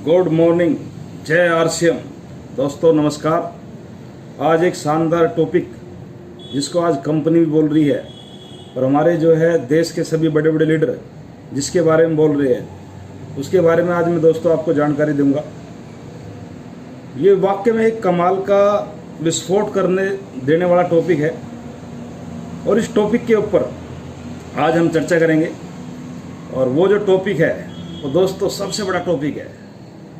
Good morning, जय RCM. दोस्तों नमस्कार। आज एक शानदार टॉपिक जिसको आज कंपनी भी बोल रही है और हमारे जो है देश के सभी बड़े बड़े लीडर जिसके बारे में बोल रहे हैं उसके बारे में आज मैं दोस्तों आपको जानकारी दूंगा। ये वाकई में एक कमाल का विस्फोट करने देने वाला टॉपिक है और इस टॉपिक के ऊपर आज हम चर्चा करेंगे। और वो जो टॉपिक है वो दोस्तों सबसे बड़ा टॉपिक है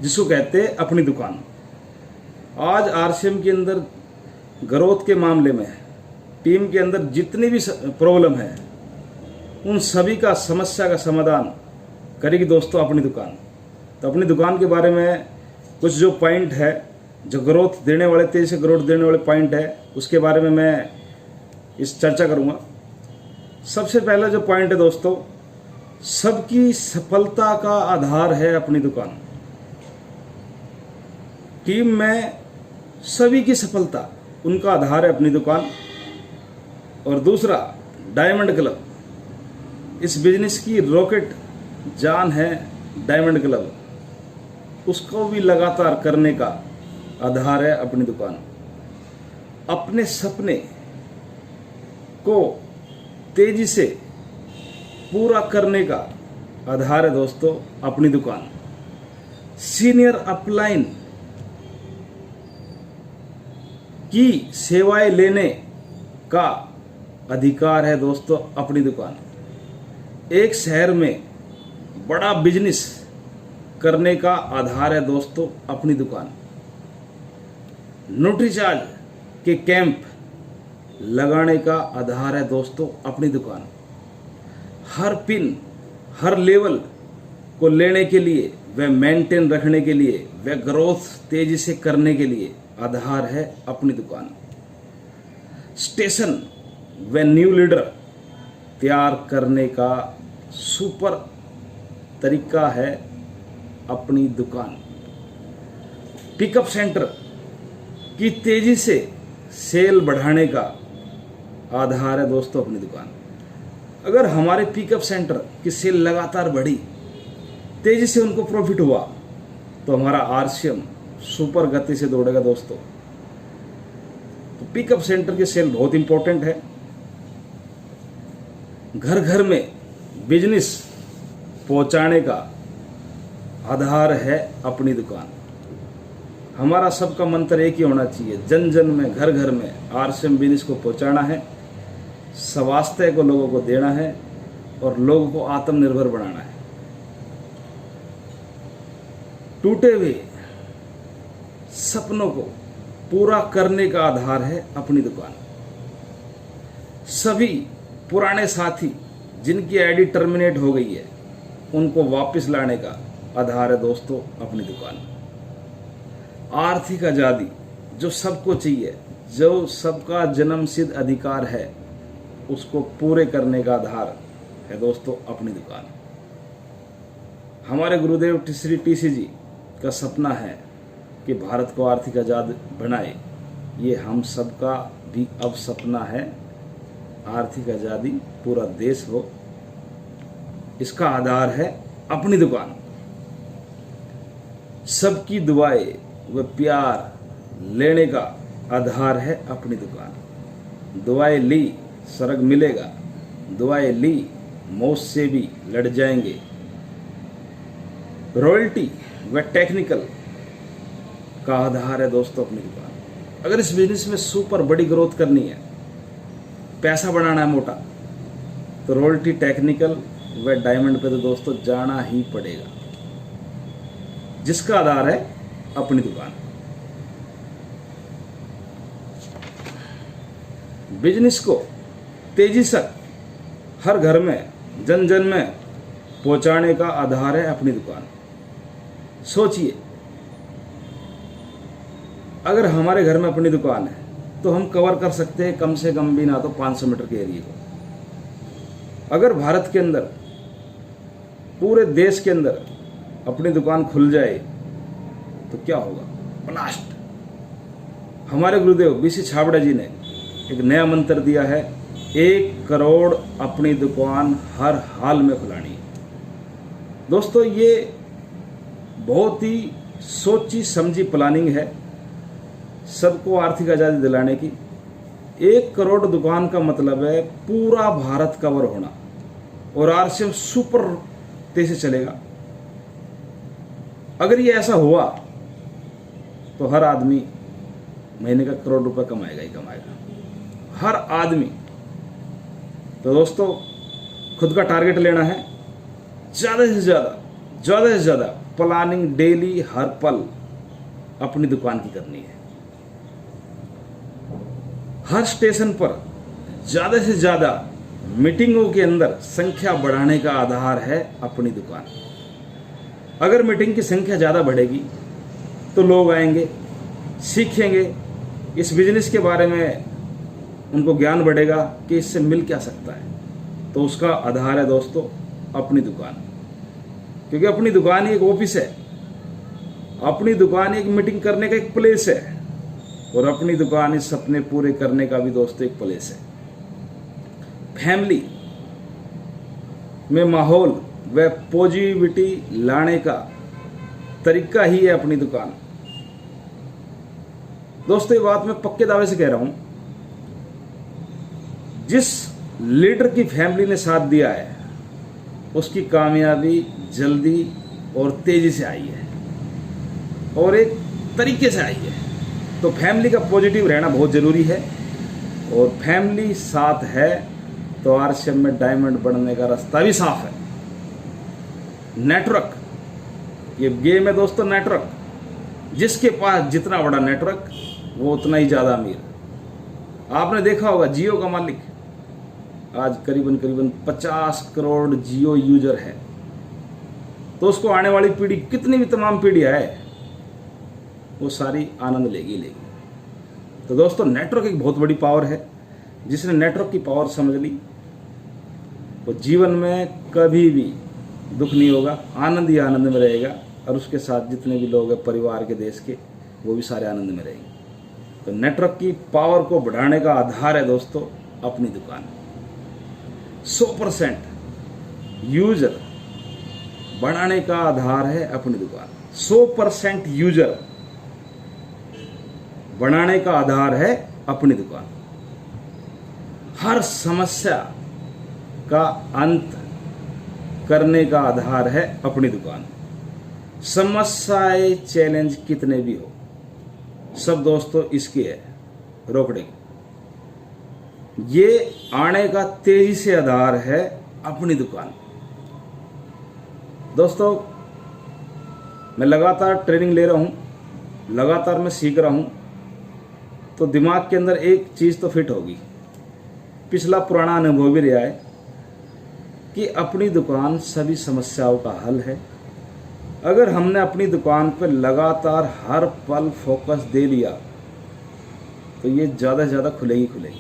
जिसको कहते हैं अपनी दुकान। आज आरसीएम के अंदर ग्रोथ के मामले में टीम के अंदर जितनी भी प्रॉब्लम है उन सभी का समस्या का समाधान करेगी दोस्तों अपनी दुकान। तो अपनी दुकान के बारे में कुछ जो पॉइंट है, जो ग्रोथ देने वाले, तेजी से ग्रोथ देने वाले पॉइंट है, उसके बारे में मैं इस चर्चा करूंगा। सबसे पहला जो पॉइंट है दोस्तों, सबकी सफलता का आधार है अपनी दुकान। टीम में सभी की सफलता उनका आधार है अपनी दुकान। और दूसरा, डायमंड क्लब, इस बिजनेस की रॉकेट जान है डायमंड क्लब, उसको भी लगातार करने का आधार है अपनी दुकान। अपने सपने को तेजी से पूरा करने का आधार है दोस्तों अपनी दुकान। सीनियर अपलाइन की सेवाएं लेने का अधिकार है दोस्तों अपनी दुकान। एक शहर में बड़ा बिजनेस करने का आधार है दोस्तों अपनी दुकान। न्यूट्रीचार्ज के कैंप लगाने का आधार है दोस्तों अपनी दुकान। हर पिन, हर लेवल को लेने के लिए, वह मेंटेन रखने के लिए, वह ग्रोथ तेजी से करने के लिए आधार है अपनी दुकान। स्टेशन व न्यू लीडर तैयार करने का सुपर तरीका है अपनी दुकान। पिकअप सेंटर की तेजी से सेल बढ़ाने का आधार है दोस्तों अपनी दुकान। अगर हमारे पिकअप सेंटर की सेल लगातार बढ़ी, तेजी से उनको प्रॉफिट हुआ, तो हमारा आरसीएम सुपर गति से दौड़ेगा दोस्तों। तो पिकअप सेंटर की सेल बहुत इंपॉर्टेंट है। घर घर में बिजनेस पहुंचाने का आधार है अपनी दुकान। हमारा सबका मंत्र एक ही होना चाहिए, जन जन में, घर घर में आरसीएम बिजनेस को पहुंचाना है, स्वास्थ्य को लोगों को देना है और लोगों को आत्मनिर्भर बनाना है। टूटे हुए सपनों को पूरा करने का आधार है अपनी दुकान। सभी पुराने साथी जिनकी आईडी टर्मिनेट हो गई है उनको वापस लाने का आधार है दोस्तों अपनी दुकान। आर्थिक आजादी जो सबको चाहिए, जो सबका जन्मसिद्ध अधिकार है, उसको पूरे करने का आधार है दोस्तों अपनी दुकान। हमारे गुरुदेव श्री टीसी जी का सपना है कि भारत को आर्थिक आजाद बनाए। ये हम सबका भी अब सपना है, आर्थिक आजादी, पूरा देश हो। इसका आधार है अपनी दुकान। सबकी दुआएं व प्यार लेने का आधार है अपनी दुकान। दुआएं ली स्वर्ग मिलेगा, दुआएं ली मौत से भी लड़ जाएंगे। रॉयल्टी व टेक्निकल का आधार है दोस्तों अपनी दुकान। अगर इस बिजनेस में सुपर बड़ी ग्रोथ करनी है, पैसा बनाना है मोटा, तो रॉयल्टी, टेक्निकल व डायमंड पे तो दोस्तों जाना ही पड़ेगा, जिसका आधार है अपनी दुकान। बिजनेस को तेजी से हर घर में, जन जन में पहुंचाने का आधार है अपनी दुकान। सोचिए, अगर हमारे घर में अपनी दुकान है तो हम कवर कर सकते हैं कम से कम भी ना तो 500 मीटर के एरिया को। अगर भारत के अंदर, पूरे देश के अंदर अपनी दुकान खुल जाए तो क्या होगा? ब्लास्ट। हमारे गुरुदेव बीसी छाबड़ा जी ने एक नया मंत्र दिया है, 1 करोड़ अपनी दुकान हर हाल में खुलानी। दोस्तों ये बहुत ही सोची समझी प्लानिंग है सबको आर्थिक आज़ादी दिलाने की। 1 करोड़ दुकान का मतलब है पूरा भारत कवर होना, और आरसीएम सुपर तेजी से चलेगा। अगर ये ऐसा हुआ तो हर आदमी महीने का 1 करोड़ रुपए कमाएगा ही कमाएगा, हर आदमी। तो दोस्तों, खुद का टारगेट लेना है, ज़्यादा से ज़्यादा प्लानिंग डेली हर पल अपनी दुकान की करनी है। हर स्टेशन पर ज़्यादा से ज़्यादा मीटिंगों के अंदर संख्या बढ़ाने का आधार है अपनी दुकान। अगर मीटिंग की संख्या ज़्यादा बढ़ेगी तो लोग आएंगे, सीखेंगे इस बिजनेस के बारे में, उनको ज्ञान बढ़ेगा कि इससे मिल क्या सकता है। तो उसका आधार है दोस्तों अपनी दुकान, क्योंकि अपनी दुकान ही एक ऑफिस है, अपनी दुकान एक मीटिंग करने का एक प्लेस है, और अपनी दुकान इस सपने पूरे करने का भी दोस्तों एक प्लेस है। फैमिली में माहौल व पॉजिटिविटी लाने का तरीका ही है अपनी दुकान। दोस्तों, ये बात मैं पक्के दावे से कह रहा हूं, जिस लीडर की फैमिली ने साथ दिया है उसकी कामयाबी जल्दी और तेजी से आई है, और एक तरीके से आई है। तो फैमिली का पॉजिटिव रहना बहुत जरूरी है, और फैमिली साथ है तो आरसीएम में डायमंड बनने का रास्ता भी साफ है। नेटवर्क, ये गेम है दोस्तों नेटवर्क। जिसके पास जितना बड़ा नेटवर्क वो उतना ही ज्यादा अमीर। आपने देखा होगा जियो का मालिक आज करीबन 50 करोड़ जियो यूजर है, तो उसको आने वाली पीढ़ी, कितनी भी तमाम पीढ़ियां है, वो सारी आनंद लेगी। तो दोस्तों, नेटवर्क एक बहुत बड़ी पावर है। जिसने नेटवर्क की पावर समझ ली वो जीवन में कभी भी दुख नहीं होगा, आनंद ही आनंद में रहेगा, और उसके साथ जितने भी लोग हैं परिवार के, देश के, वो भी सारे आनंद में रहेंगे। तो नेटवर्क की पावर को बढ़ाने का आधार है दोस्तों अपनी दुकान। 100% यूजर बढ़ाने का आधार है अपनी दुकान। 100% यूजर बढ़ाने का आधार है अपनी दुकान। हर समस्या का अंत करने का आधार है अपनी दुकान। समस्याएं, चैलेंज कितने भी हो, सब दोस्तों इसकी है रोकने की। ये आने का तेजी से आधार है अपनी दुकान। दोस्तों, मैं लगातार ट्रेनिंग ले रहा हूं, लगातार मैं सीख रहा हूं, तो दिमाग के अंदर एक चीज तो फिट होगी। पिछला पुराना अनुभव भी रहा है कि अपनी दुकान सभी समस्याओं का हल है। अगर हमने अपनी दुकान पर लगातार हर पल फोकस दे लिया तो ये ज़्यादा से ज़्यादा खुलेगी।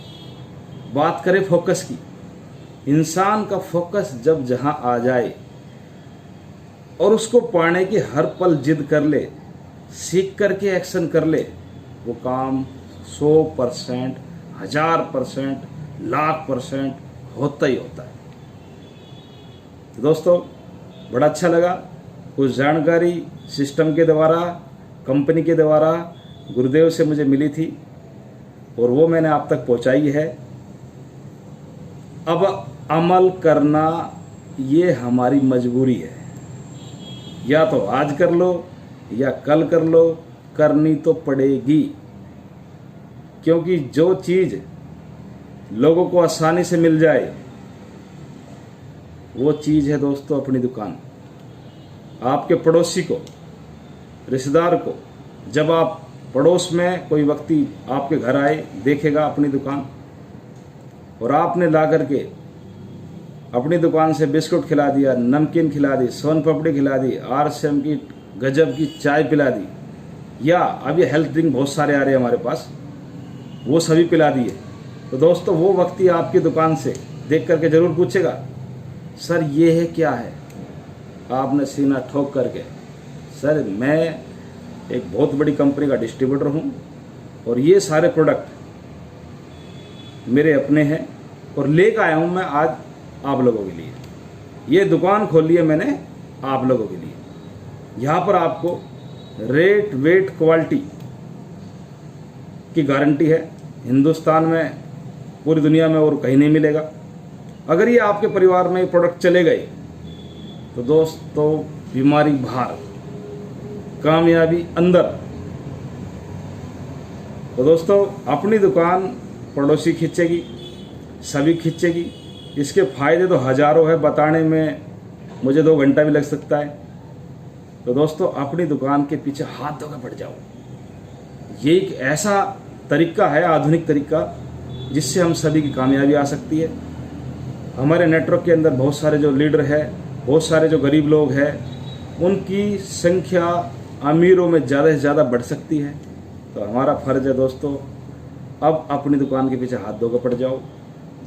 बात करें फोकस की, इंसान का फोकस जब जहां आ जाए और उसको पाने की हर पल जिद कर ले, सीख करके एक्शन कर ले, वो काम 100%, 1000%, 1,00,000% होता ही होता है। तो दोस्तों, बड़ा अच्छा लगा। कुछ जानकारी सिस्टम के द्वारा, कंपनी के द्वारा गुरुदेव से मुझे मिली थी, और वो मैंने आप तक पहुंचाई है। अब अमल करना ये हमारी मजबूरी है। या तो आज कर लो या कल कर लो, करनी तो पड़ेगी। क्योंकि जो चीज लोगों को आसानी से मिल जाए वो चीज है दोस्तों अपनी दुकान। आपके पड़ोसी को, रिश्तेदार को, जब आप पड़ोस में कोई व्यक्ति आपके घर आए, देखेगा अपनी दुकान, और आपने ला करके अपनी दुकान से बिस्कुट खिला दिया, नमकीन खिला दी, सोन पापड़ी खिला दी, आरसीएम की गजब की चाय पिला दी, या अब ये हेल्थ ड्रिंक बहुत सारे आ रहे हैं हमारे पास, वो सभी पिला दिए, तो दोस्तों वो व्यक्ति आपकी दुकान से देख करके जरूर पूछेगा, सर ये है क्या है? आपने सीना ठोक करके, सर मैं एक बहुत बड़ी कंपनी का डिस्ट्रीब्यूटर हूं और ये सारे प्रोडक्ट मेरे अपने हैं और लेकर आया हूं मैं आज आप लोगों के लिए। ये दुकान खोली है मैंने आप लोगों के लिए। यहाँ पर आपको रेट वेट क्वालिटी की गारंटी है। हिंदुस्तान में, पूरी दुनिया में और कहीं नहीं मिलेगा। अगर ये आपके परिवार में प्रोडक्ट चले गए तो दोस्तों बीमारी बाहर, कामयाबी अंदर। तो दोस्तों अपनी दुकान पड़ोसी खींचेगी, सभी खींचेगी। इसके फायदे तो हजारों है, बताने में मुझे 2 घंटा भी लग सकता है। तो दोस्तों अपनी दुकान के पीछे हाथ धोकर पड़ जाओ। ये एक ऐसा तरीका है, आधुनिक तरीका, जिससे हम सभी की कामयाबी आ सकती है। हमारे नेटवर्क के अंदर बहुत सारे जो लीडर है, बहुत सारे जो गरीब लोग हैं, उनकी संख्या अमीरों में ज़्यादा से ज़्यादा बढ़ सकती है। तो हमारा फर्ज है दोस्तों, अब अपनी दुकान के पीछे हाथ धोकर पड़ जाओ,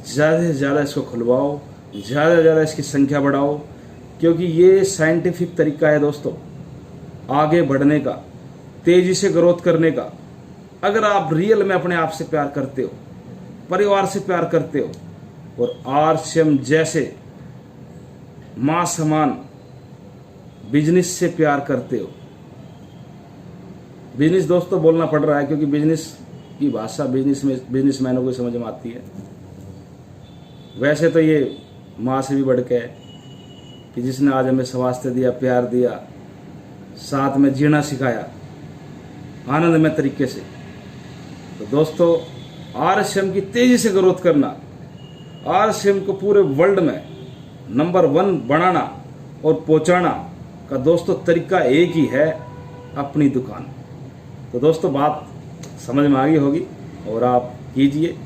ज़्यादा से ज़्यादा इसको खुलवाओ, ज़्यादा से ज़्यादा इसकी संख्या बढ़ाओ, क्योंकि ये साइंटिफिक तरीका है दोस्तों आगे बढ़ने का, तेज़ी से ग्रोथ करने का। अगर आप रियल में अपने आप से प्यार करते हो, परिवार से प्यार करते हो, और आरसीएम जैसे मां समान बिजनेस से प्यार करते हो। बिजनेस दोस्तों बोलना पड़ रहा है क्योंकि बिजनेस की भाषा बिजनेसमैनों को समझ में आती है। वैसे तो ये माँ से भी बढ़ के है कि जिसने आज हमें स्वास्थ्य दिया, प्यार दिया, साथ में जीना सिखाया आनंदमय तरीके से। तो दोस्तों आरसीएम की तेजी से ग्रोथ करना, आरसीएम को पूरे वर्ल्ड में नंबर 1 बनाना और पहुंचाना का दोस्तों तरीका एक ही है, अपनी दुकान। तो दोस्तों बात समझ में आ गई होगी और आप कीजिए।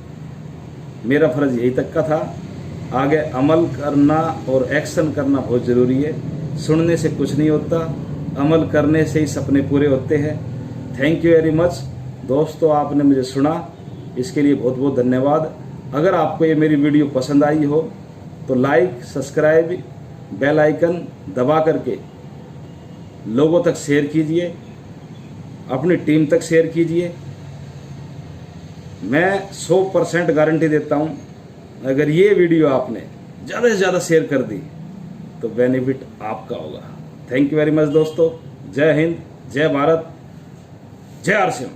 मेरा फर्ज यही तक का था। आगे अमल करना और एक्शन करना बहुत ज़रूरी है। सुनने से कुछ नहीं होता, अमल करने से ही सपने पूरे होते हैं। थैंक यू वेरी मच दोस्तों, आपने मुझे सुना, इसके लिए बहुत बहुत धन्यवाद। अगर आपको ये मेरी वीडियो पसंद आई हो तो लाइक, सब्सक्राइब, बेल आइकन दबा करके लोगों तक शेयर कीजिए, अपनी टीम तक शेयर कीजिए। मैं 100% गारंटी देता हूँ, अगर ये वीडियो आपने ज़्यादा से ज़्यादा शेयर कर दी तो बेनिफिट आपका होगा। थैंक यू वेरी मच दोस्तों। जय हिंद, जय भारत, जय आरसीएम।